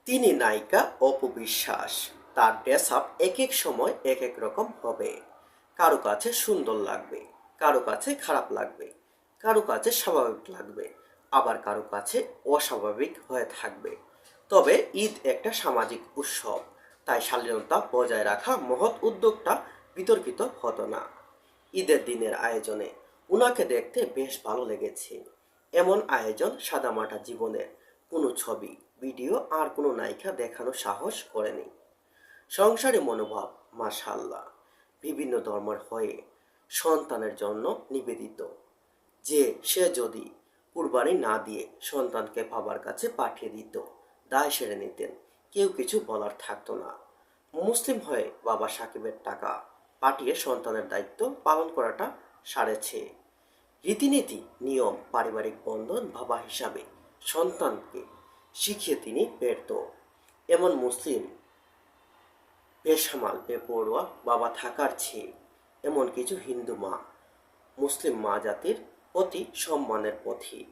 তিনি নায়িকা অপু বিশ্বাস। তার ড্রেস আপ এক এক সময় এক এক রকম হবে। কারো কাছে সুন্দর লাগবে, কারো কাছে খারাপ লাগবে, কারো কাছে স্বাভাবিক লাগবে, আবার কারো কাছে অস্বাভাবিক হয়ে থাকবে। তবে ঈদ একটা সামাজিক উৎসব, তাই শালীনতা বজায় রাখা মহৎ উদ্যোগটা বিতর্কিত হতো না। ঈদের দিনের আয়োজনে উনাকে দেখতে বেশ ভালো লেগেছে। এমন আয়োজন সাদামাটা জীবনের কোনো ছবি, ভিডিও আর কোনো নায়িকা দেখানো সাহস করেনি। সংসারী মনোভাব, মাশাআল্লাহ। বিভিন্ন ধর্মের হয়ে সন্তানের জন্য নিবেদিত। সে যদি কুরবানি না দিয়ে সন্তানকে বাবার কাছে পাঠিয়ে দিত, দায় সেরে নিতেন, কেউ কিছু বলার থাকতো না। মুসলিম হয়ে বাবা সাকিবের টাকা পাঠিয়ে সন্তানের দায়িত্ব পালন করাটা সারেছে। রীতিনীতি, নিয়ম, পারিবারিক বন্ধন বাবা হিসাবে সন্তানকে শিখিয়ে তিনি ব্যর্থ। এমন মুসলিম বেসামাল বেপরোয়া বাবা থাকার চেয়ে এমন কিছু হিন্দু মা মুসলিম মা জাতির প্রতি সম্মানের পথিক।